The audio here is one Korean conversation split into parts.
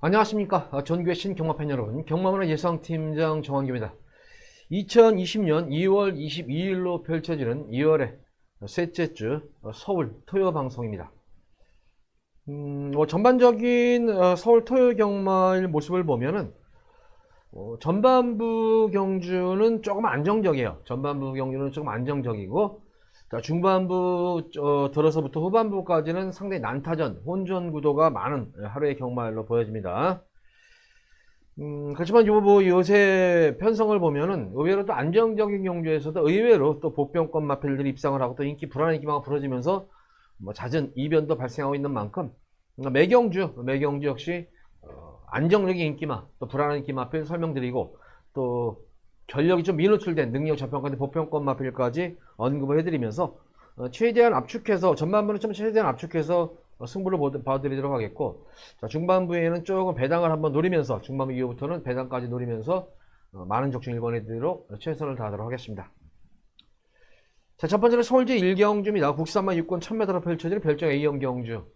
안녕하십니까. 전국의 신경마팬 여러분, 경마문화 예상팀장 정환규입니다. 2020년 2월 22일로 펼쳐지는 2월의 셋째 주 서울 토요 방송입니다. 전반적인 서울 토요 경마의 모습을 보면은 전반부 경주는 조금 안정적이에요. 전반부 경주는 조금 안정적이고, 자, 중반부 들어서부터 후반부까지는 상당히 난타전, 혼전 구도가 많은 하루의 경마일로 보여집니다. 그렇지만 요새 편성을 보면은 의외로 또 안정적인 경주에서도 의외로 또 보병권 마필들이 입상을 하고 또 인기 불안한 인기가 불어지면서 잦은 이변도 발생하고 있는 만큼 매경주 역시 안정적인 인기마, 또 불안한 인기마필 설명드리고, 또 전력이 좀 미노출된 능력 저평가된 보편권 마필까지 언급을 해드리면서 최대한 압축해서, 전반부는 좀 최대한 압축해서 승부를 봐드리도록 하겠고, 자, 중반부에는 조금 배당을 한번 노리면서, 중반부 이후부터는 배당까지 노리면서 많은 적중 1번해드리도록 최선을 다하도록 하겠습니다. 자, 첫 번째는 서울제 1경주입니다. 국산마 6권 1000m로 펼쳐질 별정 A형 경주.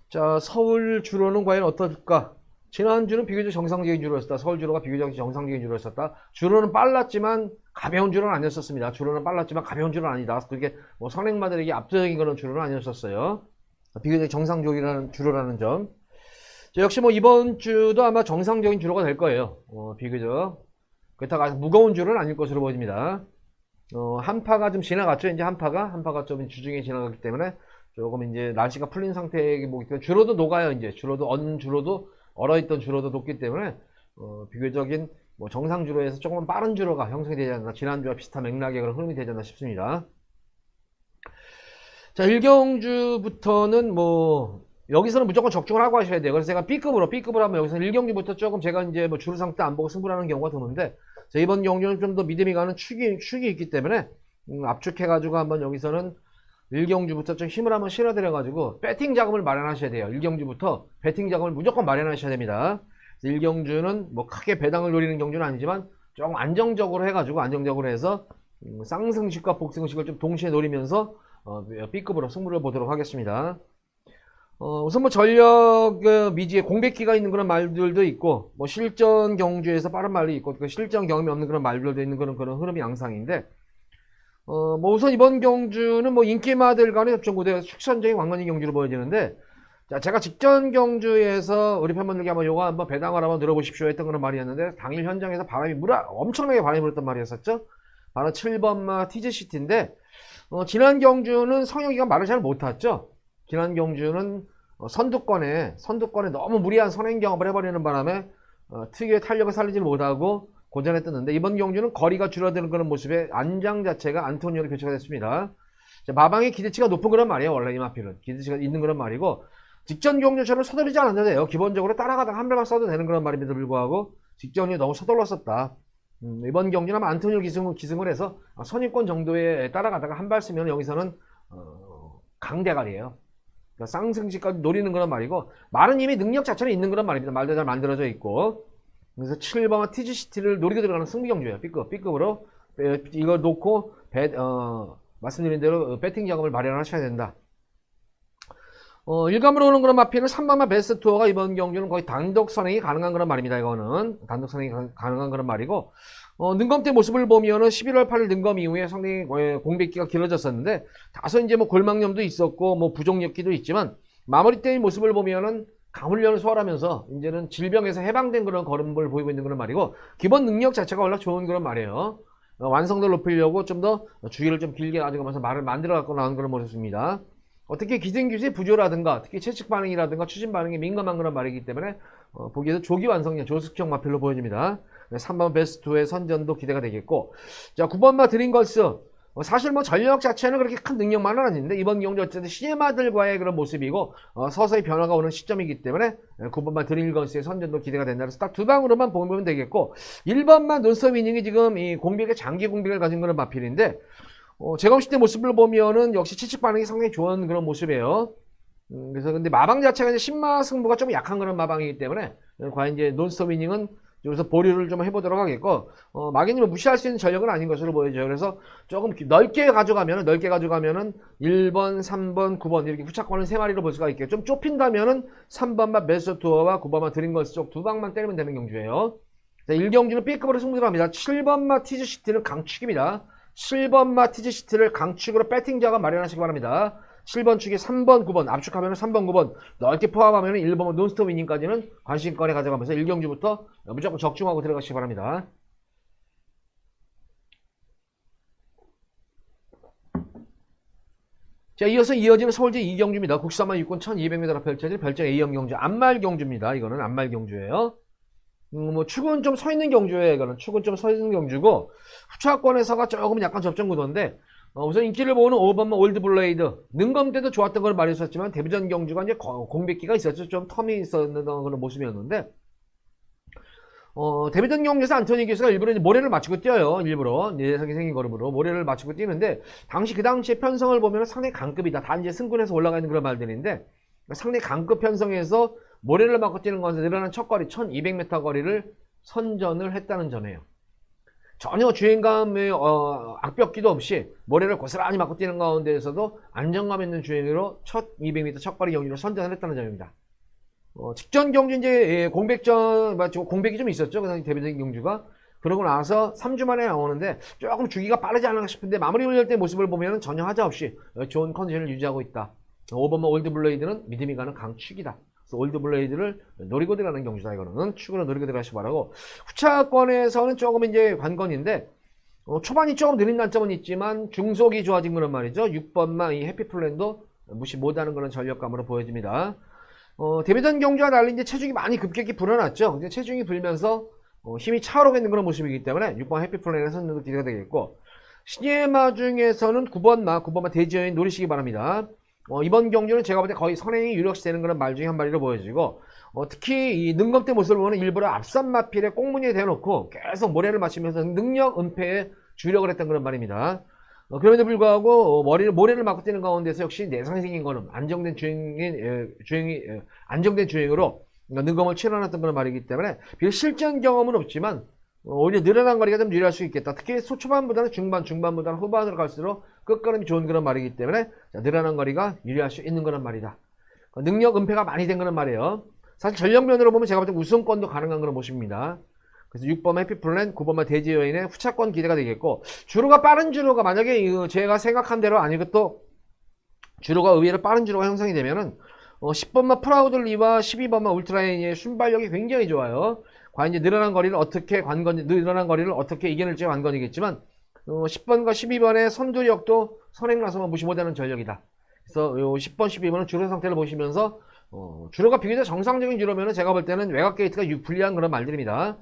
자, 서울 주로는 과연 어떨까? 지난주는 비교적 정상적인 주로였었다. 서울 주로가 비교적 정상적인 주로였었다. 주로는 빨랐지만 가벼운 주로는 아니었었습니다. 주로는 빨랐지만 가벼운 주로는 아니다. 그게 선행마들에게 압도적인 그런 주로는 아니었었어요. 비교적 정상적이라는 주로라는 점. 자, 역시 이번 주도 아마 정상적인 주로가 될 거예요. 비교적. 그렇다고 아주 무거운 주로는 아닐 것으로 보입니다. 한파가 좀 지나갔죠. 이제 한파가 좀 주중에 지나갔기 때문에 조금 이제 날씨가 풀린 상태이기 때문에 주로도 녹아요. 이제 주로도 얼어있던 주로도 녹기 때문에 비교적인 정상 주로에서 조금 빠른 주로가 형성이 되지 않나, 지난주와 비슷한 맥락의 그런 흐름이 되지 않나 싶습니다. 자, 1경주부터는 여기서는 무조건 적중을 하고 하셔야 돼요. 그래서 제가 B급으로 하면 여기서는 1경주부터 조금 제가 이제 주로 상태 안 보고 승부를 하는 경우가 드는데, 자, 이번 경주는 좀 더 믿음이 가는 축이 있기 때문에 압축해가지고 한번 여기서는 1경주부터 좀 힘을 한번 실어드려가지고 배팅 자금을 마련하셔야 돼요. 1경주부터 배팅 자금을 무조건 마련하셔야 됩니다. 1경주는 크게 배당을 노리는 경주는 아니지만 조금 안정적으로 해서 쌍승식과 복승식을 좀 동시에 노리면서 B급으로 승부를 보도록 하겠습니다. 우선 전력 미지에 공백기가 있는 그런 말들도 있고, 실전 경주에서 빠른 말이 있고, 실전 경험이 없는 그런 말들도 있는 그런 흐름이 양상인데, 우선 이번 경주는 인기마들 간의 협정 구도에서 축선적인 왕건이 경주로 보여지는데, 자, 제가 직전 경주에서 우리 팬분들께 요거 한번 배당을 한번 들어보십시오 했던 그런 말이었는데, 당일 현장에서 엄청나게 바람이 불었던 말이었었죠. 바로 7번마 TGCT인데, 지난 경주는 성혁이가 말을 잘 못 탔죠. 지난 경주는 선두권에 너무 무리한 선행 경험을 해버리는 바람에 특유의 탄력을 살리지 못하고 고전에 떴는데, 이번 경주는 거리가 줄어드는 그런 모습에 안장 자체가 안토니오로 교체가 됐습니다. 자, 마방의 기대치가 높은 그런 말이에요. 원래 이 마필은 기대치가 있는 그런 말이고, 직전 경주처럼 서두르지 않아도 돼요. 기본적으로 따라가다가 한 발만 써도 되는 그런 말임에도 불구하고 직전이 너무 서둘렀었다. 이번 경주는 아마 안토니오 기승을 해서 선입권 정도에 따라가다가 한 발 쓰면 여기서는 강대가리예요. 그러니까 쌍승식까지 노리는 그런 말이고, 말은 이미 능력 자체는 있는 그런 말입니다. 말도 잘 만들어져 있고. 그래서 7번과 TGCT를 노리고 들어가는 승부경주예요. B급으로 이걸 놓고 말씀드린 대로 배팅 자금을 마련하셔야 된다. 일감으로 오는 그런 마피는 3번마 베스트 투어가 이번 경주는 거의 단독 선행이 가능한 그런 말입니다. 이거는 단독 선행이 가능한 그런 말이고, 능검 때 모습을 보면은 11월 8일 능검 이후에 상당히 공백기가 길어졌었는데, 다소 이제 골망염도 있었고 부종력기도 있지만, 마무리 때의 모습을 보면은 강훈련을 소화하면서 이제는 질병에서 해방된 그런 걸음을 보이고 있는 그런 말이고, 기본 능력 자체가 워낙 좋은 그런 말이에요. 완성도를 높이려고 좀 더 주의를 좀 길게 가져가면서 말을 만들어 갖고 나온 그런 모습입니다. 특히 기생규수의 부조라든가, 특히 채측 반응이라든가 추진 반응이 민감한 그런 말이기 때문에 보기에도 조기 완성형 조숙형 마필로 보여집니다. 3번 베스트2의 선전도 기대가 되겠고, 자, 9번마 드림걸스. 사실 전력 자체는 그렇게 큰 능력만은 아닌데, 이번 경주 어쨌든 시네마들과의 그런 모습이고, 서서히 변화가 오는 시점이기 때문에 9번마 드림걸스의 선전도 기대가 된다. 그래서 딱 두 방으로만 보면 되겠고, 1번마 논스톱 이닝이 지금 이 장기 공백을 가진 그런 마필인데, 제검식 때 모습을 보면은 역시 채측 반응이 상당히 좋은 그런 모습이에요. 그래서 근데 마방 자체가 이제 신마 승부가 좀 약한 그런 마방이기 때문에, 과연 이제 논스톱 이닝은 여기서 보류를 좀 해보도록 하겠고, 마개님은 무시할 수 있는 전력은 아닌 것으로 보여져요. 그래서 조금 넓게 가져가면은 1번, 3번, 9번 이렇게 후차권을 3마리로 볼 수가 있겠죠. 좀 좁힌다면은 3번만 메소투어와 9번만 드림걸스 쪽 두 방만 때리면 되는 경주예요. 자, 1경주는 B급으로 승부를 합니다. 7번마 티즈시티는 강축입니다. 7번마 티즈시티를 강축으로 배팅자가 마련하시기 바랍니다. 7번 축에 3번, 9번, 압축하면 3번, 9번, 넓게 포함하면 1번 논스톱 위닝까지는 관심권에 가져가면서 1경주부터 무조건 적중하고 들어가시기 바랍니다. 자, 이어서 이어지는 서울제 2경주입니다. 국산만 육군 1200m로 펼쳐질 별정 A형 경주, 안말 경주입니다. 이거는 안말 경주예요. 뭐 축은 좀 서 있는 경주예요. 이거는 축은 좀 서 있는 경주고, 후차권에서가 조금 약간 접전 구도인데, 우선 인기를 모으는 5번만 올드블레이드, 능검 때도 좋았던 걸 말했었지만 데뷔전 경주가 이제 공백기가 있었죠. 좀 텀이 있었는 그런 모습이었는데, 데뷔전 경주에서 안토니 기수가 일부러 이제 모래를 맞추고 뛰어요. 일부러 예상이 생긴 걸음으로 모래를 맞추고 뛰는데, 그 당시에 편성을 보면 상당히 강급이다. 다 이제 승군에서 올라가 있는 그런 말들인데, 상당히 강급 편성에서 모래를 맞고 뛰는 것은 늘어난 첫 거리 1200m 거리를 선전을 했다는 점이에요. 전혀 주행감의 악벽기도 없이 모래를 고스란히 맞고 뛰는 가운데에서도 안정감 있는 주행으로 첫 200m 첫 거리 경기를 선전을 했다는 점입니다. 직전 경주 이제 공백이 좀 있었죠. 그 당시 데뷔전 경주가. 그러고 나서 3주 만에 나오는데 조금 주기가 빠르지 않을까 싶은데 마무리 훈련 때 모습을 보면 전혀 하자 없이 좋은 컨디션을 유지하고 있다. 5번마 올드블레이드는 믿음이 가는 강축이다. 올드블레이드를 노리고 들어가는 경주다. 이거는 축으로 노리고 들어가시기 바라고, 후차권에서는 조금 이제 관건인데, 초반이 조금 느린 단점은 있지만 중속이 좋아진 그런 말이죠. 6번마 이 해피플랜도 무시 못하는 그런 전력감으로 보여집니다. 데뷔전 경주와 달리 이제 체중이 많이 급격히 불어났죠. 이제 체중이 불면서 힘이 차오르고 있는 그런 모습이기 때문에 6번 해피플랜의 선수도 기대가 되겠고, 시에마 중에서는 9번마 대지여인 노리시기 바랍니다. 이번 경주는 제가 볼 때 거의 선행이 유력시 되는 그런 말 중에 한 마리로 보여지고, 특히 이 능검대 모습을 보면 일부러 앞선 마필에 꽁무니에 대놓고 계속 모래를 맞추면서 능력 은폐에 주력을 했던 그런 말입니다. 그럼에도 불구하고 모래를 맞고 뛰는 가운데서 역시 내상이 생긴 거는 안정된 안정된 주행으로 능검을 치러놨던 그런 말이기 때문에 비록 실전 경험은 없지만 오히려 늘어난 거리가 좀 유리할 수 있겠다. 특히 초반보다는 중반보다는 후반으로 갈수록 끝걸음이 좋은 그런 말이기 때문에 늘어난 거리가 유리할 수 있는 그런 말이다. 능력 은폐가 많이 된 그런 말이에요. 사실 전력면으로 보면 제가 볼 때 우승권도 가능한 그런 모습입니다. 그래서 6번 해피플랜, 9번만 대지 여인의 후차권 기대가 되겠고, 주로가 빠른 주로가 만약에 제가 생각한 대로 아니고 또 주로가 의외로 빠른 주로가 형성이 되면은 10번만 프라우들리와 12번만 울트라인의 순발력이 굉장히 좋아요. 과연 이제 늘어난 거리를 어떻게 이겨낼지 관건이겠지만, 10번과 12번의 선두력도 선행 나서만 무시 못하는 전력이다. 그래서 10번, 12번은 주로 상태를 보시면서 주로가 비교적 정상적인 주로면은 제가 볼 때는 외곽 게이트가 불리한 그런 말들입니다.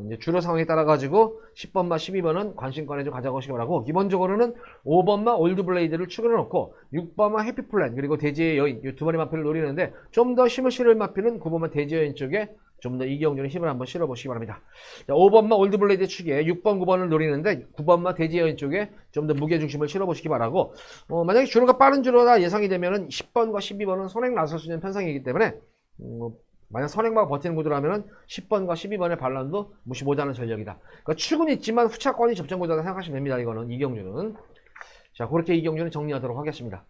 이제 주로 상황에 따라 가지고 10번마 12번은 관심권에 좀 가져가시기 바라고, 기본적으로는 5번마 올드블레이드를 축으로 놓고 6번마 해피플랜 그리고 대지의 여인 이 두 마리 마필을 노리는데, 좀 더 힘을 실을 마필은 9번마 대지의 여인 쪽에 좀 더 이경주는 힘을 한번 실어보시기 바랍니다. 자, 5번마 올드블레이드 축에 6번, 9번을 노리는데 9번마 대지의 여인 쪽에 좀 더 무게중심을 실어보시기 바라고, 만약에 주로가 빠른 주로다 예상이 되면은 10번과 12번은 선행 나설 수 있는 편성이기 때문에 만약 선행마가 버티는 구도라면 10번과 12번의 반란도 무시 못하는 전력이다. 그러니까 축은 있지만 후차권이 접전 구도다 생각하시면 됩니다. 이거는 이경주는. 자, 그렇게 이경주는 정리하도록 하겠습니다.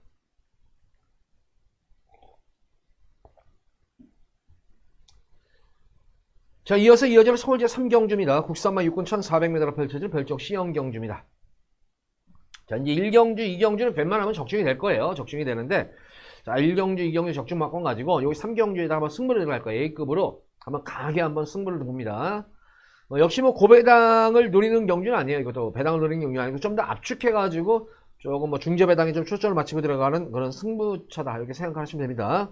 자, 이어서 이어지는 서울제 3경주입니다. 국산마 육군 1400m로 펼쳐질 별정 C형 경주입니다. 자, 이제 1경주, 2경주는 웬만하면 적중이 될 거예요. 적중이 되는데, 자, 1경주, 2경주 적중 막건 가지고 여기 3경주에다 한번 승부를 들어갈 거예요. A급으로 한번 강하게 한번 승부를 봅니다. 역시 뭐 고배당을 노리는 경주는 아니에요. 이것도 배당을 노리는 경주는 아니고 좀 더 압축해가지고 조금 중저배당에 좀 초점을 맞추고 들어가는 그런 승부차다. 이렇게 생각하시면 됩니다.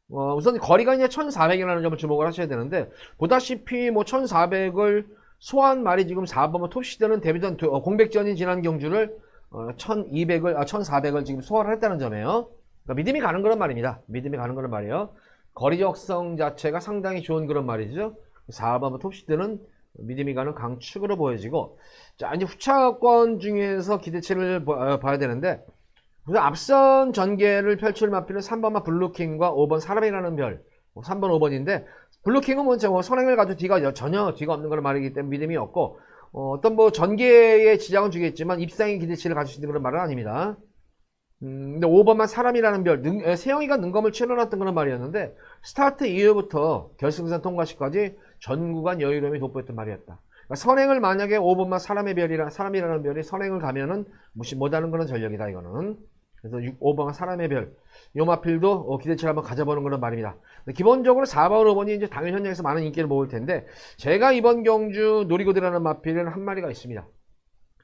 우선 거리가 이제 1400이라는 점을 주목을 하셔야 되는데, 보다시피 뭐 1400을 소환 말이 지금 4번 톱시드는 데뷔전 공백전인 지난 경주를 1400을 지금 소화를 했다는 점이에요. 그러니까 믿음이 가는 그런 말입니다. 믿음이 가는 그런 말이에요. 거리 적성 자체가 상당히 좋은 그런 말이죠. 4번 톱시드는 믿음이 가는 강축으로 보여지고, 자, 이제 후차권 중에서 기대치를 봐야 되는데, 우선 앞선 전개를 펼칠 마필은 3번마 블루킹과 5번 사람이라는 별, 3번, 5번인데 블루킹은 뭐 선행을 가지고 전혀 뒤가 없는 그런 말이기 때문에 믿음이 없고 어떤 뭐 전개에 지장은 주겠지만 입상의 기대치를 가질 수 있는 그런 말은 아닙니다. 근데 5번만 사람이라는 별, 세영이가 능검을 치러놨던 그런 말이었는데 스타트 이후부터 결승선 통과시까지 전 구간 여유로움이 돋보였던 말이었다. 그러니까 선행을 만약에 5번만 사람이라는 별이 선행을 가면은 무시 못하는 그런 전력이다 이거는. 그래서 5번은 사람의 별. 요 마필도 기대치를 한번 가져보는 그런 말입니다. 기본적으로 4번, 5번이 이제 당일 현장에서 많은 인기를 모을 텐데 제가 이번 경주 노리고 들어가는 마필은 한 마리가 있습니다.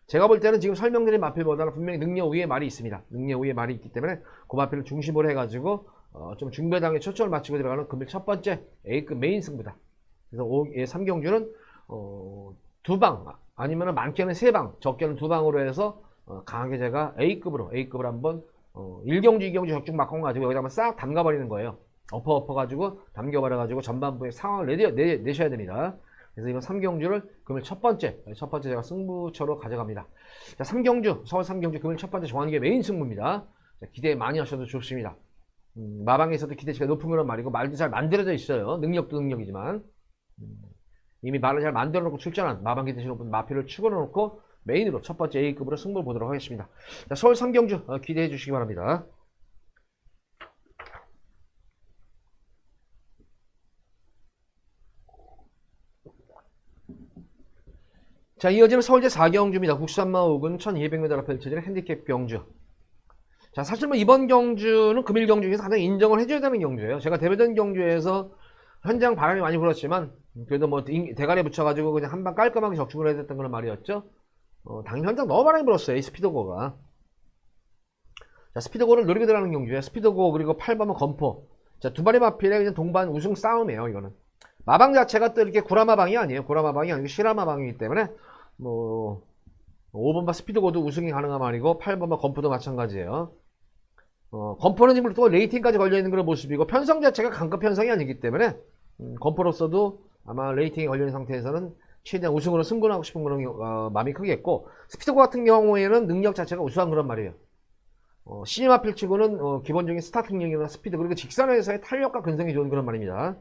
제가 볼 때는 지금 설명드린 마필보다는 분명히 능력 위에 말이 있습니다. 능력 위에 말이 있기 때문에 그 마필을 중심으로 해가지고 좀 중배당에 초점을 맞추고 들어가는 금일 첫 번째 A급 메인 승부다. 그래서 3경주는 2방 아니면 많게는 3방 적게는 2방으로 해서 강하게 제가 A급을 한번 1경주 2경주 적중 막공 가지고 여기다 한번 싹 담가버리는 거예요. 엎어 가지고 담겨버려가지고 전반부에 상황을 내셔야 됩니다. 그래서 이번 3경주를 금일 첫 번째 제가 승부처로 가져갑니다. 자, 3경주 서울 3경주 금일 첫 번째 정하는 게 메인 승부입니다. 자, 기대 많이 하셔도 좋습니다. 마방에서도 기대치가 높은 그런 말이고 말도 잘 만들어져 있어요. 능력도 능력이지만 이미 말을 잘 만들어 놓고 출전한 마방 기대치 높은 마필을 추구해 놓고 메인으로 첫 번째 A급으로 승부를 보도록 하겠습니다. 자, 서울 3경주 기대해 주시기 바랍니다. 자, 이어지는 서울제 4경주입니다. 국산마 5군 1200m로 펼쳐지는 핸디캡 경주. 자, 사실 뭐 이번 경주는 금일 경주 중에서 가장 인정을 해줘야 되는 경주예요. 제가 대배전 경주에서 현장 바람이 많이 불었지만 그래도 뭐 대가리에 붙여가지고 그냥 한방 깔끔하게 적중을 해야 됐던 그런 말이었죠. 당연 현장 너무 바람이 불었어요. 이 스피드고가. 자, 스피드고를 노리고 들어가는 경주에 스피드고 그리고 8번은 검포. 자, 두 마리 마필의 그냥 동반 우승 싸움이에요. 이거는. 마방 자체가 또 이렇게 구라마방이 아니에요. 구라마방이 아니고 시라마방이기 때문에 뭐 5번바 스피드고도 우승이 가능한 말이고 8번바 검포도 마찬가지예요. 검포는 지금 또 레이팅까지 걸려있는 그런 모습이고 편성 자체가 강급 편성이 아니기 때문에 검포로서도 아마 레이팅이 걸려있는 상태에서는 최대한 우승으로 승분하고 싶은 그런 마음이 크겠고 스피드고 같은 경우에는 능력 자체가 우수한 그런 말이에요. 시니마필 치고는 기본적인 스타트 능력이나 스피드 그리고 직선에서의 탄력과 근성이 좋은 그런 말입니다.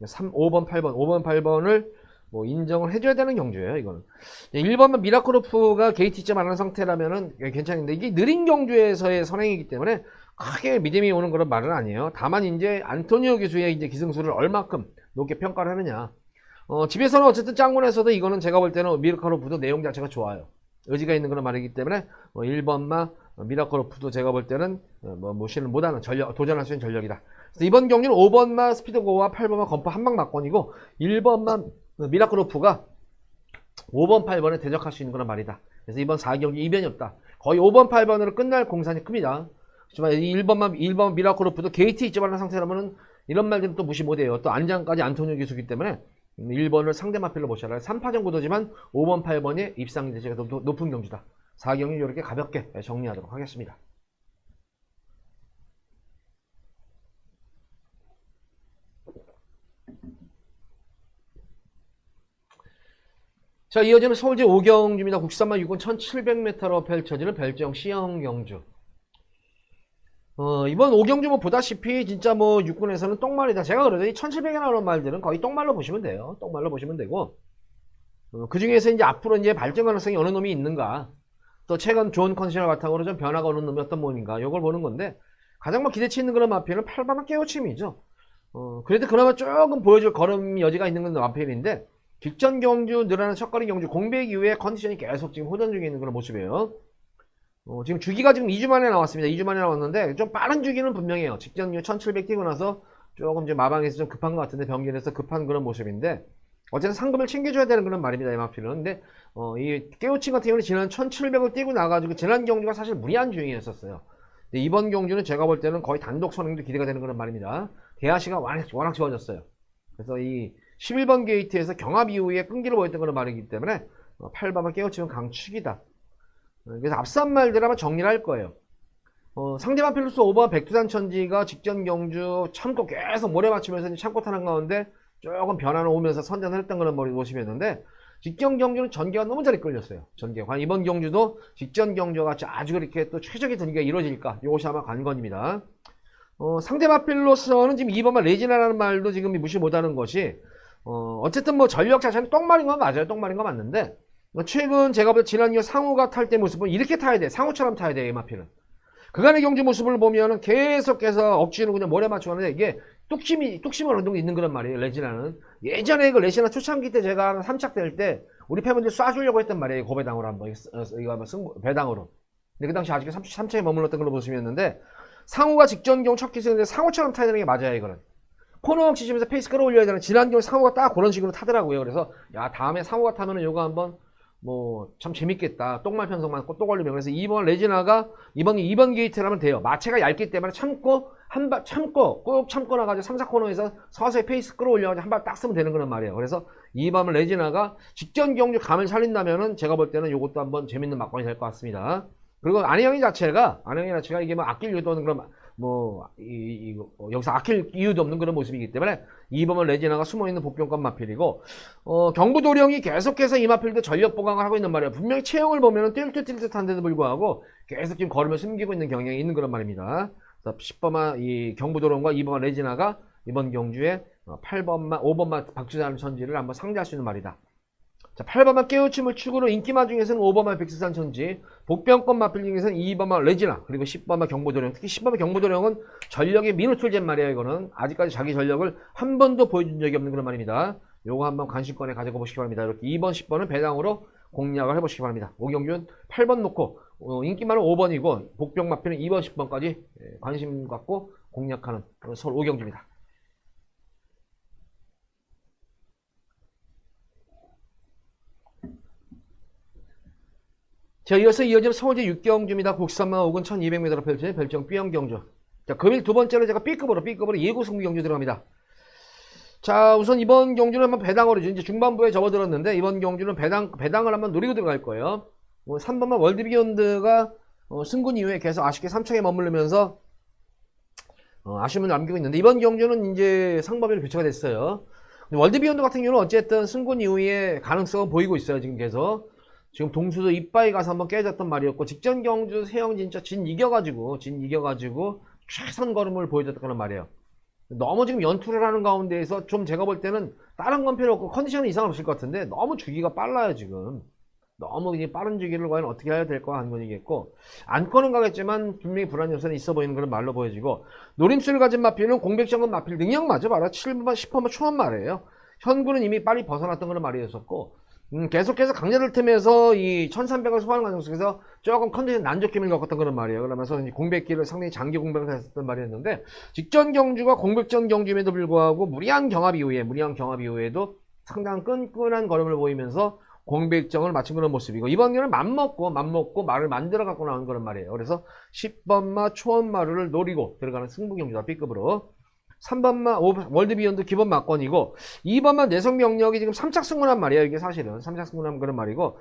5번, 8번을 뭐 인정을 해줘야 되는 경주예요. 이거는 1번은 미라클로프가 게이트점 안 하는 상태라면은 괜찮은데 이게 느린 경주에서의 선행이기 때문에 크게 믿음이 오는 그런 말은 아니에요. 다만 이제 안토니오 기수의 이제 기승수를 얼마큼 높게 평가를 하느냐. 집에서는 어쨌든 짱군에서도 이거는 제가 볼 때는 미라클로프도 내용 자체가 좋아요. 의지가 있는 그런 말이기 때문에 1번마 미라클로프도 제가 볼 때는 무시는 못하는 도전할 수 있는 전력이다. 그래서 이번 경기는 5번마 스피드고와 8번마 검포 한방 막권이고 1번마 미라클로프가 5번, 8번에 대적할 수 있는 그런 말이다. 그래서 이번 4경기 이변이 없다. 거의 5번, 8번으로 끝날 공산이 큽니다. 하지만 1번 미라클로프도 게이트 있지 않은 상태라면은 이런 말들은 또 무시 못해요. 또 안장까지 안토니오 기수기 때문에 1번을 상대 마필로 모셔라. 3파전 구도지만 5번, 8번의 입상 기대치가 높은 경주다. 4경기 이렇게 가볍게 정리하도록 하겠습니다. 자, 이어지는 서울제 5경주입니다. 국산마 6군 1700m로 펼쳐지는 별정 시형 경주. 이번 5경주 뭐 보다시피 진짜 뭐 육군에서는 똥말이다. 제가 그래도 이 1700에 나오는 말들은 거의 똥말로 보시면 돼요. 똥말로 보시면 되고 그 중에서 이제 앞으로 이제 발전 가능성이 어느 놈이 있는가, 또 최근 좋은 컨디션을 바탕으로 좀 변화가 오는 놈이 어떤 놈인가, 이걸 보는 건데 가장 뭐 기대치 있는 그런 마필은 8번은 깨우침이죠. 그래도 그나마 조금 보여줄 걸음 여지가 있는 건 마필인데 직전 경주 늘어나는 첫거리 경주 공백 이후에 컨디션이 계속 지금 호전 중에 있는 그런 모습이에요. 지금 주기가 지금 2주 만에 나왔습니다. 2주 만에 나왔는데 좀 빠른 주기는 분명해요. 직전 1700 뛰고 나서 조금 이제 마방에서 좀 급한 것 같은데 병길에서 급한 그런 모습인데 어쨌든 상금을 챙겨줘야 되는 그런 말입니다. 이 마필은. 근데 이 깨우침 같은 경우는 지난 1700을 뛰고 나가지고 지난 경주가 사실 무리한 주행이었었어요. 근데 이번 경주는 제가 볼 때는 거의 단독 선행도 기대가 되는 그런 말입니다. 대하시가 워낙 좋아졌어요. 그래서 이 11번 게이트에서 경합 이후에 끈기를 보였던 그런 말이기 때문에 8번만 깨우치면 강축이다. 그래서 앞선 말들 아마 정리를 할 거예요. 상대방 필로스 5번 백두산천지가 직전 경주 참고 계속 모래 맞추면서 참고 타는 가운데 조금 변화는 오면서 선전을 했던 그런 모습이었는데 직전 경주는 전개가 너무 잘 이끌렸어요. 전개가. 이번 경주도 직전 경주와 같이 아주 그렇게 또 최적의 전개가 이루어질까? 이것이 아마 관건입니다. 상대 마필로서는 지금 2번만 레지나라는 말도 지금 무시 못하는 것이, 어쨌든 뭐 전력 자체는 똥말인 건 맞아요. 똥말인 건 맞는데, 최근 제가 볼 때 지난 이후 상우가 탈 때 모습은 이렇게 타야 돼. 상우처럼 타야 돼, 이 마필은. 그간의 경주 모습을 보면은 계속해서 억지로 그냥 몰에 맞추고 하는데, 이게 뚝심이 어느 정도 있는 그런 말이에요, 레지나는. 예전에 그 레지나 초창기 때 제가 3착 될 때, 우리 팬분들 쏴주려고 했단 말이에요, 고배당으로 한번. 이거 한번 배당으로. 근데 그 당시 아직 3착에 머물렀던 걸로 보시면는데, 상우가 직전 경우 첫 기승인데 상우처럼 타야 되는 게 맞아요, 이거는. 코너 치시면서 페이스 끌어올려야 되는, 지난 경우 상우가 딱 그런 식으로 타더라고요. 그래서, 야, 다음에 상우가 타면은 요거 한번, 뭐, 참 재밌겠다. 똥말 편성만 또 걸리면. 그래서 2번 레지나가, 2번 게이트라면 돼요. 마체가 얇기 때문에 참고, 꾹 참고 나가지고 3, 4코너에서 서서히 페이스 끌어올려가지고 한 발 딱 쓰면 되는 거란 말이에요. 그래서 2번 레지나가 직전 경주 감을 살린다면은 제가 볼 때는 요것도 한번 재밌는 막건이 될 것 같습니다. 그리고 안혜영이 자체가 이게 뭐 아낄 이유도 없는 그런, 여기서 아낄 이유도 없는 그런 모습이기 때문에 2번은 레지나가 숨어있는 복병권 마필이고, 경부도령이 계속해서 이 마필도 전력 보강을 하고 있는 말이에요. 분명히 체형을 보면은 뛸듯한데도 불구하고 계속 지금 걸음을 숨기고 있는 경향이 있는 그런 말입니다. 10번만 이 경부도령과 2번만 레지나가 이번 경주에 8번만, 5번만 박주산 천지를 한번 상대할 수 있는 말이다. 자, 8번만 깨우침을 축으로 인기마 중에서는 5번만 백두산 천지, 복병권 마필 중에서는 2번만 레지나, 그리고 10번만 경부도령. 특히 10번만 경부도령은 전력의 미누툴젠 말이에요. 이거는 아직까지 자기 전력을 한 번도 보여준 적이 없는 그런 말입니다. 요거 한번 관심권에 가지고 보시기 바랍니다. 이렇게 2번, 10번은 배당으로 공략을 해보시기 바랍니다. 오경준 8번 놓고 인기마는 5번이고 복병 마필은 2번, 10번까지 관심 갖고 공략하는 서울 오경주입니다. 자, 이어서 이어지는 서울제 6경주입니다. 국산마 5군 1200m로 펼쳐진 별정 B형 경주. 자, 금일 두 번째로 제가 B급으로 예고 승부 경주 들어갑니다. 자, 우선 이번 경주는 한번 배당으로 이제 중반부에 접어들었는데, 이번 경주는 배당을 한번 노리고 들어갈 거예요. 3번만 월드비욘드가 승군 이후에 계속 아쉽게 3척에 머무르면서 아쉬움을 남기고 있는데, 이번 경주는 이제 상법으로 교체가 됐어요. 월드비욘드 같은 경우는 어쨌든 승군 이후에 가능성은 보이고 있어요. 지금 계속. 지금 동수도 이빠이 가서 한번 깨졌던 말이었고, 직전 경주 세영 진짜 진 이겨가지고 최선 걸음을 보여줬던 그런 말이에요. 너무 지금 연투를 하는 가운데에서 좀 제가 볼 때는 다른 건 필요 없고 컨디션은 이상 없을 것 같은데, 너무 주기가 빨라요. 지금 너무 이제 빠른 주기를 과연 어떻게 해야 될까 하는 건이겠고, 안건은 가겠지만 분명히 불안 요소는 있어 보이는 그런 말로 보여지고, 노림수를 가진 마필은 공백정은 마필 능력 맞아 봐라. 7번만 10번만 초원 말이에요. 현구는 이미 빨리 벗어났던 그런 말이었었고, 계속해서 강자들 틈에서 이 1300을 소화하는 과정 속에서 조금 컨디션 난조낌을 겪었던 그런 말이에요. 그러면서 이제 공백기를 상당히 장기 공백을 했었던 말이었는데, 직전 경주가 공백전 경주임에도 불구하고 무리한 경합 이후에도 상당한 끈끈한 걸음을 보이면서 공백정을 마친 그런 모습이고, 이번 경우는 맘먹고 말을 만들어 갖고 나온 그런 말이에요. 그래서 10번마 초원마루를 노리고 들어가는 승부 경주다. B급으로. 3번만 월드비욘드 기본 막건이고, 2번만 내성병력이 지금 3착 승군한 말이에요. 이게 사실은 3착 승군한 그런 말이고,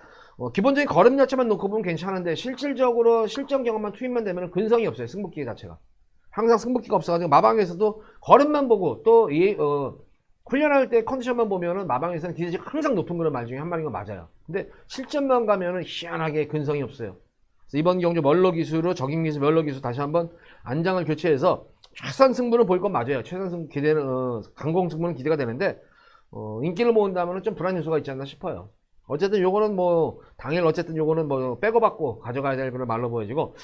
기본적인 걸음 자체만 놓고 보면 괜찮은데, 실질적으로 실전 경험만 투입만 되면 근성이 없어요. 승부기 자체가 항상 승부기가 없어가지고, 마방에서도 걸음만 보고 또 훈련할 때 컨디션만 보면은 마방에서는 기대치가 항상 높은 그런 말 중에 한 말인 건 맞아요. 근데 실전만 가면은 희한하게 근성이 없어요. 그래서 이번 경주 멀러 기수로 적인 기수 멀러 기수 다시 한번 안장을 교체해서 최선 승부는 보일 건 맞아요. 최선 승부 기대는, 강공 승부는 기대가 되는데, 인기를 모은다면 좀 불안 요소가 있지 않나 싶어요. 어쨌든 요거는 당일 어쨌든 요거는 백업받고 가져가야 될 그런 말로 보여지고,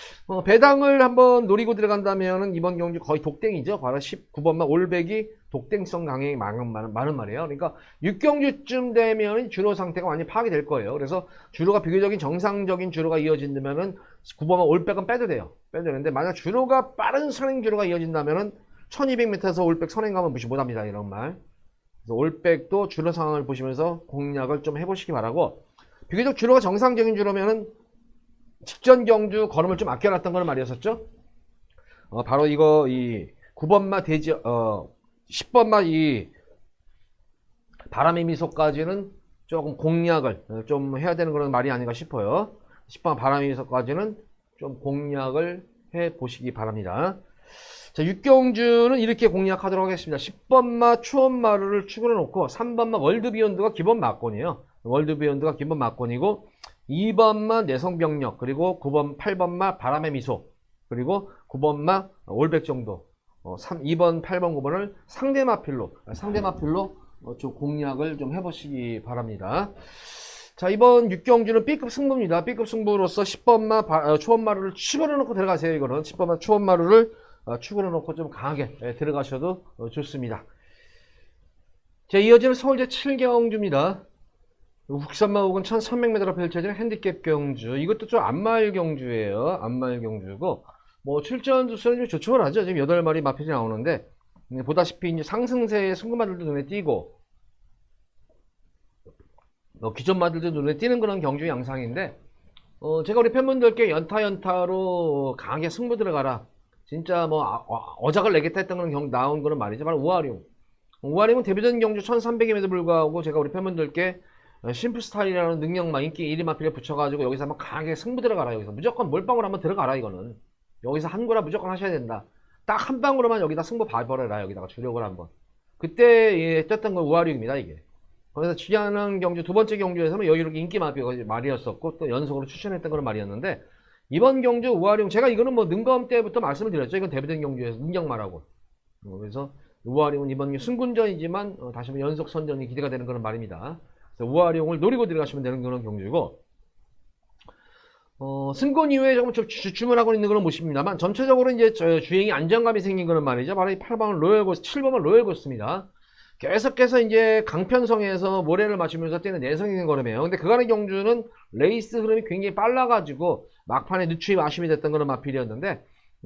배당을 한번 노리고 들어간다면은 이번 경주 거의 독땡이죠. 바로 19번만 올백이 독땡성 강행이 많은 말이에요. 그러니까 6경주쯤 되면 주로 상태가 완전히 파악이 될 거예요. 그래서 주로가 비교적인 정상적인 주로가 이어진다면은 9번만 올백은 빼도 돼요. 빼도 되는데, 만약 주로가 빠른 선행 주로가 이어진다면은 1200m에서 올백 선행 가면 무시 못합니다. 이런 말. 그래서 올백도 주로 상황을 보시면서 공략을 좀 해보시기 바라고, 비교적 주로가 정상적인 주로면은 직전 경주 걸음을 좀 아껴놨던 그런 말이었었죠. 바로 이거 9번마 10번마 이 바람의 미소까지는 조금 공략을 좀 해야 되는 그런 말이 아닌가 싶어요. 10번 바람의 미소까지는 좀 공략을 해 보시기 바랍니다. 자, 6경주는 이렇게 공략하도록 하겠습니다. 10번마 추원마루를 축으로 놓고, 3번마 월드비욘드가 기본 막건이에요. 월드비욘드가 기본 막건이고, 2번마 내성병력, 그리고 8번마 바람의 미소, 그리고 9번마 올백 정도. 2번, 8번, 9번을 상대마필로 좀 공략을 좀 해보시기 바랍니다. 자, 이번 6경주는 B급 승부입니다. B급 승부로서 10번마 초원마루를 추가로 놓고 들어가세요. 이거는 10번마 초원마루를 추가로 놓고 좀 강하게 들어가셔도 좋습니다. 자, 이어지는 서울제 7경주입니다. 국산마옥은 1300m로 펼쳐지는 핸디캡 경주. 이것도 좀 안마일 경주예요. 안마일 경주고, 뭐 출전 수는 좀 조충을 하죠. 지금 8마리 마필이 나오는데, 보다시피 이제 상승세의 승부마들도 눈에 띄고, 기존마들도 눈에 띄는 그런 경주 양상인데, 제가 우리 팬분들께 연타로 강하게 승부 들어가라. 진짜 뭐 어작을 내겠다 했던 그런 나온 거는 말이죠. 바로 우아림은 데뷔전 경주 1300임에도 불구하고 제가 우리 팬분들께 심플스타일이라는 능력만 인기 1위 마필에 붙여가지고 여기서 한번 강하게 승부 들어가라. 여기서 무조건 몰빵으로 한번 들어가라. 이거는 여기서 한 거라 무조건 하셔야 된다. 딱 한 방으로만 여기다 승부 봐버려라. 여기다가 주력을 한번. 그때 떴던 건 우아림입니다. 이게. 그래서 지난한 경주 두 번째 경주에서는 여유롭게 인기 말이었었고 또 연속으로 추천했던 그런 말이었는데, 이번 경주 우아룡 제가 이거는 뭐 능검 때부터 말씀을 드렸죠. 이건 데뷔된 경주에서 능력말하고. 그래서 우아룡은 이번 승군전이지만 다시 한번 연속 선전이 기대가 되는 그런 말입니다. 그래서 우아룡을 노리고 들어가시면 되는 그런 경주고, 승군 이후에 조금 주춤을 있는 그런 모습입니다만 전체적으로 이제 주행이 안정감이 생긴 그런 말이죠. 바로 이 8번은 로열고스, 7번은 로열고스입니다. 계속해서 이제 강편성에서 모래를 맞추면서 뛰는 내성적인 걸음이에요. 근데 그간의 경주는 레이스 흐름이 굉장히 빨라가지고 막판에 늦추임 아쉬움이 됐던 그런 마필이었는데,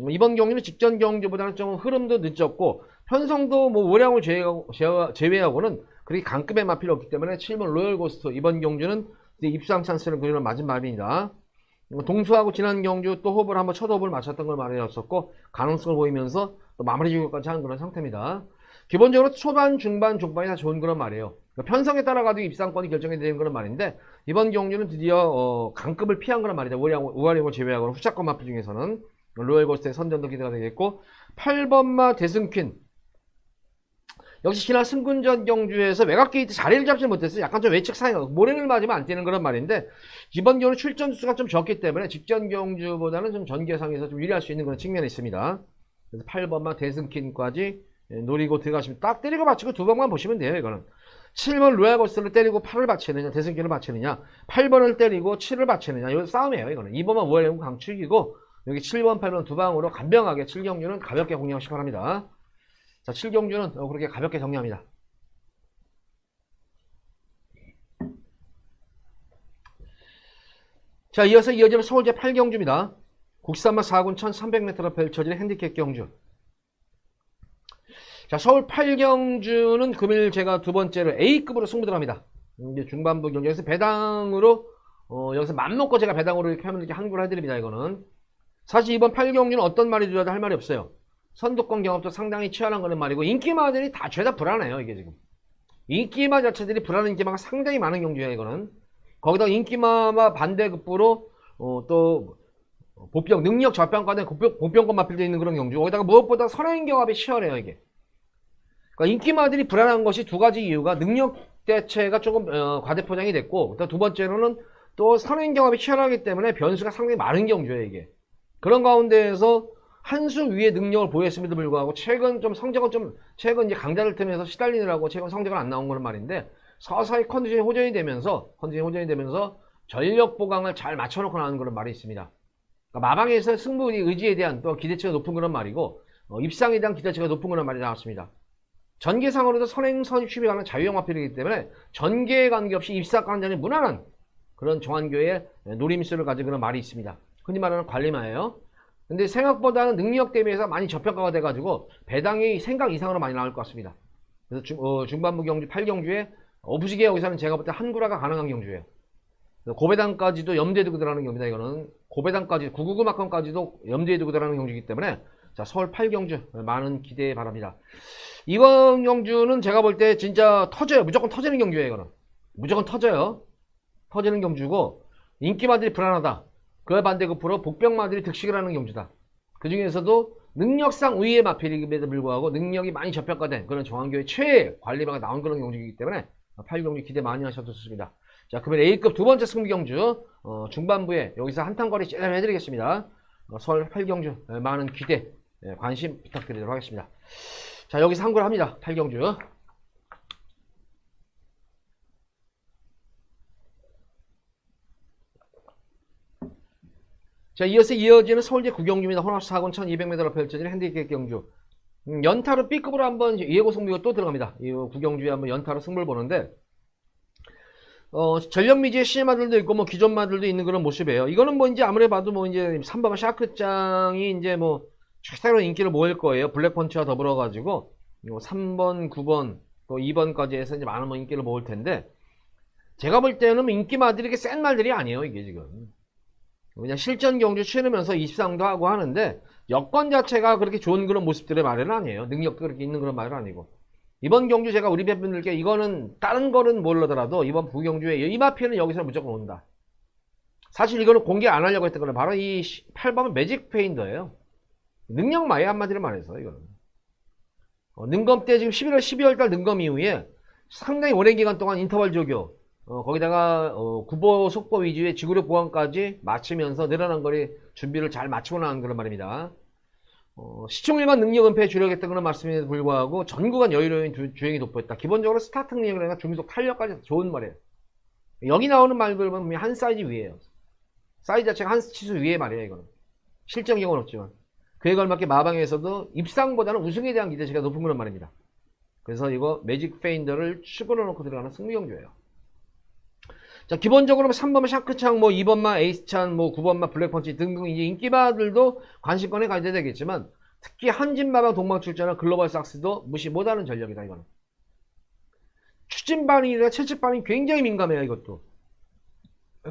이번 경주는 직전 경주보다는 좀 흐름도 늦었고 편성도 뭐 오량을 제외하고는 그렇게 강급의 마필이 없기 때문에 7번 로열고스트 이번 경주는 입상 찬스를 그리는 맞은 말입니다. 동수하고 지난 경주 또 호흡을 한번 첫 호흡을 맞췄던 걸 말이었었고 가능성을 보이면서 또 마무리 주기까지 하는 그런 상태입니다. 기본적으로 초반, 중반, 중반이 다 좋은 그런 말이에요. 편성에 따라가지고 입상권이 결정이 되는 그런 말인데, 이번 경주는 드디어 강급을 피한 그런 말이다. 우아룡을 제외하고는 후차권 마필 중에서는 로열고스트의 선전도 기대가 되겠고, 8번마 대승퀸. 역시 지난 승군전 경주에서 외곽 게이트 자리를 잡지 못했어요. 약간 좀 외측 사이가 모래를 맞으면 안 뛰는 그런 말인데, 이번 경우는 출전 수가 좀 적기 때문에 직전 경주보다는 좀 전개상에서 좀 유리할 수 있는 그런 측면이 있습니다. 그래서 8번마 대승퀸까지 노리고 들어가시면 딱 때리고 받치고 두 번만 보시면 돼요. 이거는 7번 로얄고스를 때리고 8을 받치느냐 대승기를 받치느냐, 8번을 때리고 7을 받치느냐, 이거 싸움이에요. 이거는 2번만 우월령 강축이고 여기 7번 8번 두 방으로 간병하게 7경주는 가볍게 공략하시기 바랍니다. 자, 7경주는 그렇게 가볍게 정리합니다. 자, 이어지는 서울제 8경주입니다. 국산마 4군 1300m로 펼쳐지는 핸디캡 경주. 자, 서울 8경주는 금일 제가 두 번째로 A급으로 승부를 합니다. 이제 중반부 경주에서 배당으로, 여기서 맘먹고 제가 배당으로 이렇게 하면 이렇게 한구를 해드립니다. 이거는. 사실 이번 8경주는 어떤 말이 들어도 할 말이 없어요. 선두권 경합도 상당히 치열한 거는 말이고, 인기마들이 다 죄다 불안해요. 이게 지금. 인기마 자체들이 불안한 인기마가 상당히 많은 경주예요. 이거는. 거기다 인기마와 반대급부로, 또, 보병, 능력 저평가된 보병권 마필되어 있는 그런 경주. 거기다가 무엇보다 선행 경합이 치열해요. 이게. 그러니까 인기마들이 불안한 것이 두 가지 이유가 능력 대체가 조금 과대포장이 됐고, 두 번째로는 또 선행 경합이 치열하기 때문에 변수가 상당히 많은 경주예요. 이게. 그런 가운데에서 한 수 위의 능력을 보였음에도 불구하고 최근 이제 강자들 틈에서 시달리느라고 최근 성적은 안 나온 거는 말인데, 서서히 컨디션이 호전이 되면서 전력 보강을 잘 맞춰놓고 나오는 그런 말이 있습니다. 그러니까 마방에서 승부 의지에 대한 또 기대치가 높은 그런 말이고, 입상에 대한 기대치가 높은 그런 말이 나왔습니다. 전개상으로도 선행선 취급이 가는 자유형 마필이기 때문에 전개에 관계없이 입상관전이 무난한 그런 정한교의 노림수를 가진 그런 말이 있습니다. 흔히 말하는 관리마예요. 근데 생각보다는 능력 대비해서 많이 저평가가 돼가지고 배당이 생각 이상으로 많이 나올 것 같습니다. 그래서 중반부 경주 8경주에 부지게 여기서는 제가 볼 때 한구라가 가능한 경주예요. 고배당까지도 염두에 두고 들어가는 경주입니다. 이거는 고배당까지 999만큼까지도 염두에 두고 들어가는 경주이기 때문에, 자, 서울 8경주 많은 기대 바랍니다. 이번 경주는 제가 볼 때 진짜 터져요. 무조건 터지는 경주예요. 이거는 무조건 터져요. 터지는 경주고, 인기마들이 불안하다. 그와 반대급부로 복병마들이 득식을 하는 경주다. 그 중에서도 능력상 우위의 마필임에도 불구하고 능력이 많이 저평가된 그런 정한교의 최애 관리마가 나온 그런 경주이기 때문에 8경주 기대 많이 하셔도 좋습니다. 자, 그러면 A급 두 번째 승부 경주 중반부에 여기서 한탄거리 찔러 해드리겠습니다. 서울 8경주 많은 기대 예, 관심 부탁드리도록 하겠습니다. 자, 여기서 한골 합니다. 8경주. 자, 이어서 이어지는 서울제 9경주입니다. 혼합 4군 1200m로 펼쳐지는 핸디캡 경주. 연타로 B급으로 한번 예고 승부가 또 들어갑니다. 이 9경주에 한번 연타로 승부를 보는데, 전력미지의 시마들도 있고, 뭐, 기존마들도 있는 그런 모습이에요. 이거는 뭐, 이제 아무리 봐도 뭐, 이제 3번 샤크짱이 이제 뭐, 최대로 인기를 모을 거예요. 블랙펀치와 더불어가지고, 3번, 9번, 또 2번까지 해서 이제 많은 뭐 인기를 모을 텐데, 제가 볼 때는 인기마들이 이렇게 센 말들이 아니에요, 이게 지금. 그냥 실전 경주 치르면서 입상도 하고 하는데, 여건 자체가 그렇게 좋은 그런 모습들의 말은 아니에요. 능력도 그렇게 있는 그런 말은 아니고. 이번 경주 제가 우리 팬분들께 이거는 다른 거는 모르더라도 이번 부경주에 이 마피는 여기서 무조건 온다. 사실 이거는 공개 안 하려고 했던 거는 바로 이 8번 매직 페인더예요. 능력마에 한마디로 말해서 이거는. 능검 때 지금 11월 12월 달 능검 이후에 상당히 오랜 기간 동안 인터벌 조교, 거기다가 구보 속보 위주의 지구력 보완까지 마치면서 늘어난 거리 준비를 잘 마치고 나온 그런 말입니다. 시청일반 능력 은폐에 주력했던 그런 말씀에도 불구하고 전구간 여유로운 주행이 돋보였다. 기본적으로 스타트 능력이나 중속 탄력까지 좋은 말이에요. 여기 나오는 말들 보면 한 사이즈 위에요. 사이즈 자체가 한 치수 위에 말이에요. 이거는 실전 경우는 없지만 그에 걸맞게 마방에서도 입상보다는 우승에 대한 기대치가 높은 그런 말입니다. 그래서 이거 매직 페인더를 축으로 놓고 들어가는 승부경주예요. 자, 기본적으로 3번마 샤크창, 뭐 2번마 에이스찬, 뭐 9번마 블랙펀치 등등 이제 인기바들도 관심권에 가져야 되겠지만 특히 한진마방 동방출전한 글로벌 삭스도 무시 못하는 전력이다. 이거는 추진 반응이나 채찍 반응이 굉장히 민감해요. 이것도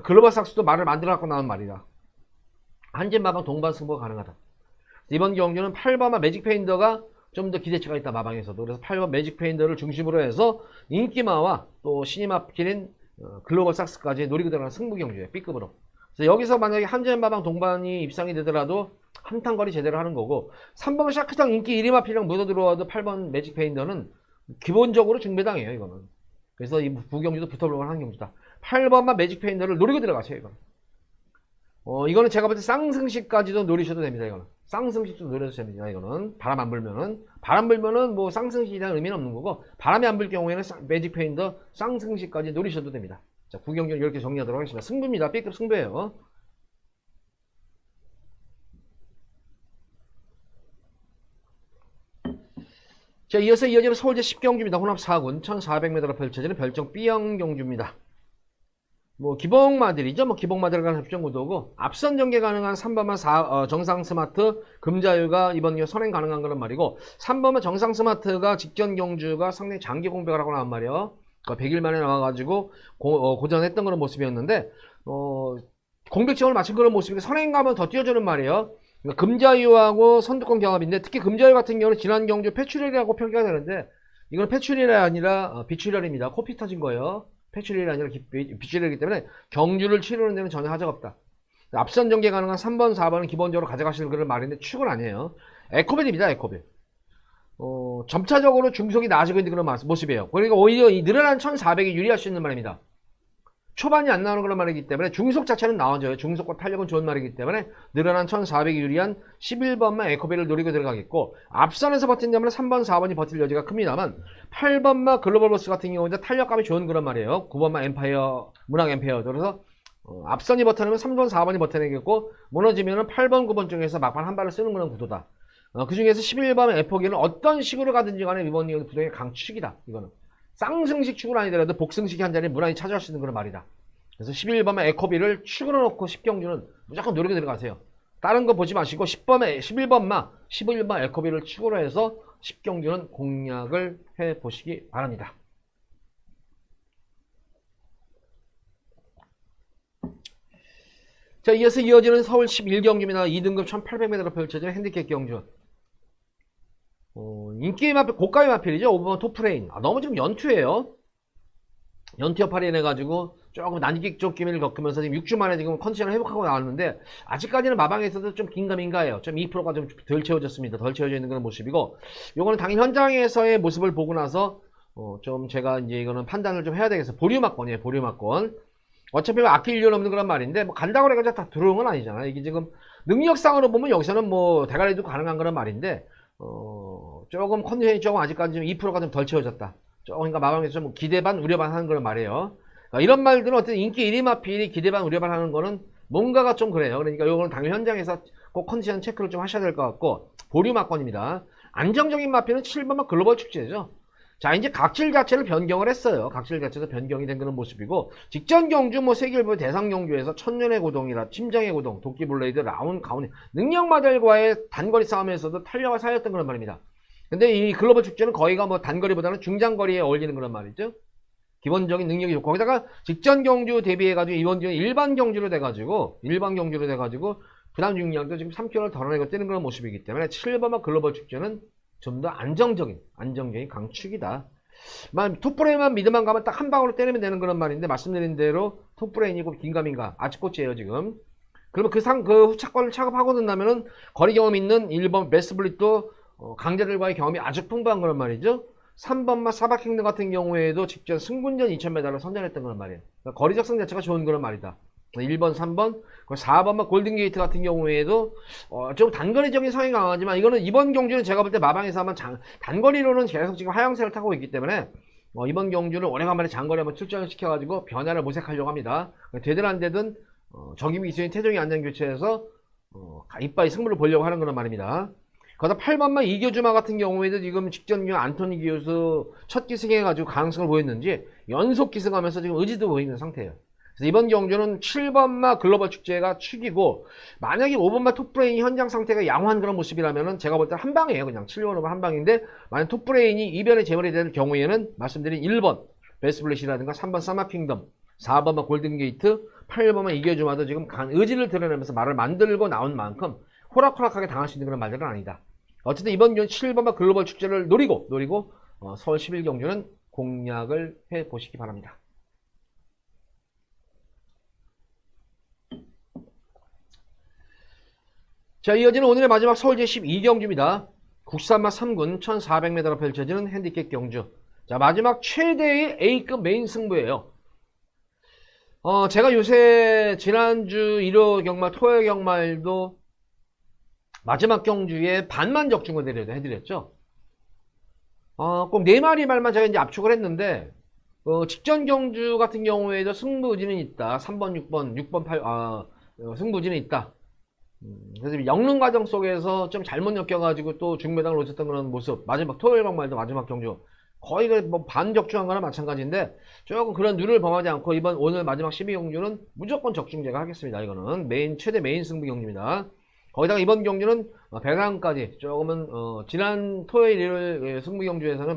글로벌 삭스도 말을 만들어 갖고 나온 말이다. 한진마방 동반 승부가 가능하다. 이번 경주는 8번마 매직 페인더가 좀 더 기대치가 있다. 마방에서도. 그래서 8번 매직 페인더를 중심으로 해서 인기마와 또 신이마 필인 글로벌 삭스까지 노리고 들어가는 승부경주예요. B급으로. 그래서 여기서 만약에 한전마방 동반이 입상이 되더라도 한탄거리 제대로 하는 거고 3번 샤크장 인기 1위 마필이랑 묻어 들어와도 8번 매직 페인더는 기본적으로 중배당이에요. 이거는. 그래서 이 부경주도 붙어볼 만한 경주다. 8번만 매직 페인더를 노리고 들어가세요. 이거는. 이거는 제가 볼 때 쌍승식까지도 노리셔도 됩니다. 이거는. 쌍승식도 노려도 됩니다. 이거는. 바람 안 불면은 뭐 쌍승식에 대한 의미는 없는 거고, 바람이 안 불 경우에는 매직 페인더 쌍승식까지 노리셔도 됩니다. 자, 구경전 이렇게 정리하도록 하겠습니다. 승부입니다. B급 승부예요. 자, 이어서 이어지는 서울제 10경주입니다. 혼합 4군 1400m로 펼쳐지는 별정 B형 경주입니다. 뭐 기복마들이죠. 뭐 기복마들을 가는 협정구도고 앞선 전개 가능한 3번만 정상 스마트 금자유가 이번 겨 선행 가능한 그런 말이고 3번만 정상 스마트가 직전 경주가 상당히 장기 공백을 하고 나온 말이에요. 100일 만에 나와가지고 고전했던 그런 모습이었는데 공백 지원을 마친 그런 모습인데 선행 가면 더 뛰어주는 말이에요. 그러니까 금자유하고 선두권 경합인데 특히 금자유 같은 경우는 지난 경주 패출혈이라고 표기가 되는데 이건 패출혈이 아니라 비출혈입니다. 코피 터진 거예요. 패출혈이 아니라 비출혈이기 때문에 경주를 치르는 데는 전혀 하자가 없다. 앞선 전개 가능한 3번, 4번은 기본적으로 가져가시는 그런 말인데 축은 아니에요. 에코벨입니다. 에코벨. 점차적으로 중속이 나아지고 있는 그런 모습이에요. 그러니까 오히려 이 늘어난 1400이 유리할 수 있는 말입니다. 초반이 안 나오는 그런 말이기 때문에 중속 자체는 나와줘요. 중속과 탄력은 좋은 말이기 때문에 늘어난 1400이 유리한 11번만 에코벨을 노리고 들어가겠고 앞선에서 버틴다면 3번, 4번이 버틸 여지가 큽니다만 8번만 글로벌 버스 같은 경우는 탄력감이 좋은 그런 말이에요. 9번만 엠파이어, 문학 엠파이어. 그래서 앞선이 버텨내면 3번, 4번이 버텨내겠고 무너지면 8번, 9번 중에서 막판 한 발을 쓰는 그런 구도다. 그 중에서 11번 에포기는 어떤 식으로 가든지 간에 이번 이건 부동의 강축이다. 이거는. 쌍승식 축은 아니더라도 복승식이 한 자리에 무난히 차지할 수 있는 그런 말이다. 그래서 11번만 에코비를 축으로 놓고 10경주는 무조건 노리고 들어가세요. 다른 거 보지 마시고 11번만 에코비를 축으로 해서 10경주는 공략을 해보시기 바랍니다. 자, 이어서 이어지는 서울 11경주입니다. 2등급 1800m로 펼쳐지는 핸디캡 경주. 인기 마필, 고가의 마필이죠. 5번 토프레인. 너무 지금 연투예요. 연투 여파리 해가지고 조금 난기 쪽 기미를 겪으면서 지금 6주 만에 지금 컨디션을 회복하고 나왔는데 아직까지는 마방에서도 좀 긴가민가해요. 좀 2%가 좀 덜 채워졌습니다. 덜 채워져 있는 그런 모습이고 요거는 당연히 현장에서의 모습을 보고 나서 좀 제가 이제 이거는 판단을 좀 해야 되겠어요. 보류막권이에요. 보류막권. 어차피 아낄 이유는 없는 그런 말인데 뭐 간다고 해가지고 다 들어온 건 아니잖아요. 이게 지금 능력상으로 보면 여기서는 뭐 대가리도 가능한 그런 말인데 조금 컨디션이 조금 아직까지 좀 2%가 좀 덜 채워졌다. 그러니까 마감에서 좀 기대 반 우려 반 하는 그런 말이에요. 그러니까 이런 말들은 어쨌든 인기 1위 마필이 기대 반 우려 반 하는 거는 뭔가가 좀 그래요. 그러니까 요거는 당연히 현장에서 꼭 컨디션 체크를 좀 하셔야 될 것 같고, 보류 막건입니다. 안정적인 마필은 7번만 글로벌 축제죠. 자, 이제 각질 자체를 변경을 했어요. 각질 자체도 변경이 된 그런 모습이고, 직전 경주 뭐 세계일보 대상 경주에서 천년의 고동이라 심장의 고동, 도끼 블레이드, 라운 가운데 능력 마들과의 단거리 싸움에서도 탄력을 쌓였던 그런 말입니다. 근데 이 글로벌 축제는 거의가 뭐 단거리보다는 중장거리에 어울리는 그런 말이죠. 기본적인 능력이 좋고, 거기다가 직전 경주 대비해가지고 이번 경주 일반 경주로 돼가지고 부담 중량도 지금 3kg를 덜어내고 뛰는 그런 모습이기 때문에 7번만 글로벌 축제는 좀 더 안정적인 강축이다. 톱브레인만 미드만 가면 딱 한 방으로 때리면 되는 그런 말인데, 말씀드린 대로 톱브레인이고 긴가민가 아치코치예요 지금. 그러면 그 후차권을 착업하고 든다면은 거리 경험 있는 1번 베스트블릿도 강자들과의 경험이 아주 풍부한 그런 말이죠. 3번만 사바킹드 같은 경우에도 직전 승분전 2000m를 선전했던 그런 말이에요. 그러니까 거리 적성 자체가 좋은 그런 말이다. 1번, 3번, 4번만 골든게이트 같은 경우에도 좀 단거리적인 성이 강하지만, 이거는 이번 경주는 제가 볼 때 마방에서 한번 단거리로는 계속 지금 하향세를 타고 있기 때문에 이번 경주는 오래간만에 장거리 한번 출전을 시켜가지고 변화를 모색하려고 합니다. 되든 안 되든 적임이 있으니 태종이 안전 교체해서 이빠이 승부를 보려고 하는 그런 말입니다. 거기다 8번만 이교주마 같은 경우에도 지금 직전 안토니 기우스 첫 기승해가지고 가능성을 보였는지 연속 기승하면서 지금 의지도 보이는 상태예요. 그래서 이번 경주는 7번마 글로벌 축제가 축이고, 만약에 5번마 톱브레인이 현장 상태가 양호한 그런 모습이라면은 제가 볼 때 한 방이에요. 그냥 7번, 5번 한 방인데, 만약 톱브레인이 이변의 재물이 될 경우에는 말씀드린 1번 베스블릿이라든가 3번 사마킹덤, 4번마 골든게이트, 8번마 이겨주마도 지금 의지를 드러내면서 말을 만들고 나온 만큼 호락호락하게 당할 수 있는 그런 말들은 아니다. 어쨌든 이번 경주 7번마 글로벌 축제를 노리고 서울 11경주는 공략을 해보시기 바랍니다. 자, 이어지는 오늘의 마지막 서울 제12경주입니다. 국산마 3군 1400m로 펼쳐지는 핸디캡 경주. 자, 마지막 최대의 A급 메인 승부예요. 제가 요새 지난주 일요 경말, 토요 경말도 마지막 경주에 반만 적중을 해드렸죠. 꼭 4마리 말만 제가 이제 압축을 했는데, 직전 경주 같은 경우에도 승부 의지는 있다. 3번, 6번, 8, 승부 의지는 있다. 그래서 영능 과정 속에서 좀 잘못 엮여가지고 또 중매당을 놓쳤던 그런 모습. 마지막 토요일 경말도 마지막 경주 거의 뭐 반적중한 거나 마찬가지인데, 조금 그런 룰을 범하지 않고 오늘 마지막 12경주는 무조건 적중 제가 하겠습니다. 이거는 최대 메인 승부 경주입니다. 거기다가 이번 경주는 배당까지 조금은 지난 토요일 일요일 승부 경주에서는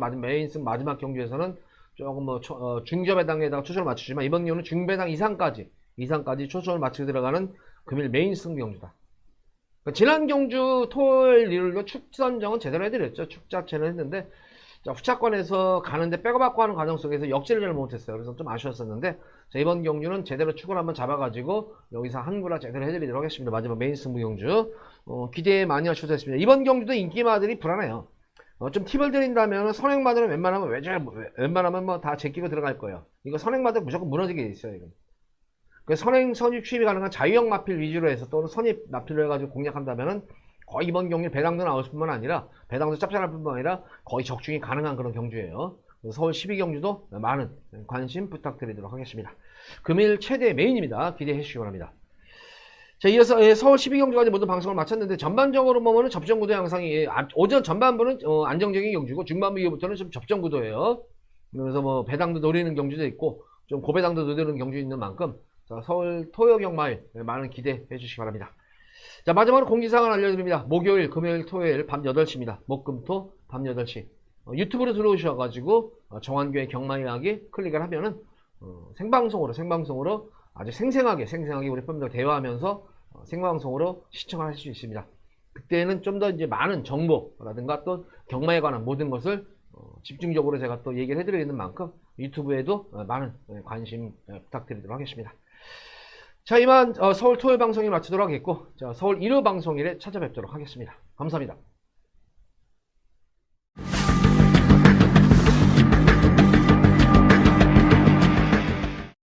마지막 경주에서는 조금 뭐 중저 배당에다가 초점을 맞추지만, 이번 경우는 중배당 이상까지 초점을 맞추게 들어가는 금일 메인 승부 경주다. 지난 경주 토요일 일요일로 축 선정은 제대로 해드렸죠. 축 자체는 했는데, 자, 후차권에서 가는데 백업받고 하는 과정 속에서 역지를 잘 못했어요. 그래서 좀 아쉬웠었는데, 자, 이번 경주는 제대로 축을 한번 잡아가지고 여기서 한구라 제대로 해드리도록 하겠습니다. 마지막 메인 승부 경주 기대 많이 하셔도 됐습니다. 이번 경주도 인기마들이 불안해요. 좀 팁을 드린다면 선행마들은 웬만하면 뭐 다 제끼고 들어갈 거예요. 이거 선행마들 무조건 무너지게 돼 있어요. 이거. 선입 취입이 가능한 자유형 마필 위주로 해서, 또는 선입 마필로 해가지고 공략한다면은 거의 이번 경기 배당도 나올 뿐만 아니라, 배당도 짭짤할 뿐만 아니라 거의 적중이 가능한 그런 경주예요. 서울 12경주도 많은 관심 부탁드리도록 하겠습니다. 금일 최대 메인입니다. 기대해 주시기 바랍니다. 자, 이어서 서울 12경주까지 모든 방송을 마쳤는데, 전반적으로 보면은 접전구도 양상이, 오전 전반부는 안정적인 경주고, 중반부 이후부터는 좀 접전구도예요. 그래서 뭐 배당도 노리는 경주도 있고, 좀 고배당도 노리는 경주 있는 만큼, 자, 서울 토요 경마일 많은 기대해 주시기 바랍니다. 자, 마지막으로 공지사항을 알려드립니다. 목요일, 금요일, 토요일 밤 8시입니다. 목금토 밤 8시. 유튜브로 들어오셔가지고 정환교의 경마 이야기 클릭을 하면은 생방송으로 아주 생생하게 우리 팬들 대화하면서 생방송으로 시청할 수 있습니다. 그때는 좀 더 이제 많은 정보라든가 또 경마에 관한 모든 것을 집중적으로 제가 또 얘기를 해드리는 만큼 유튜브에도 많은 관심 부탁드리도록 하겠습니다. 자, 이만 서울 토요일 방송을 마치도록 하겠고, 자, 서울 일요 방송일에 찾아뵙도록 하겠습니다. 감사합니다.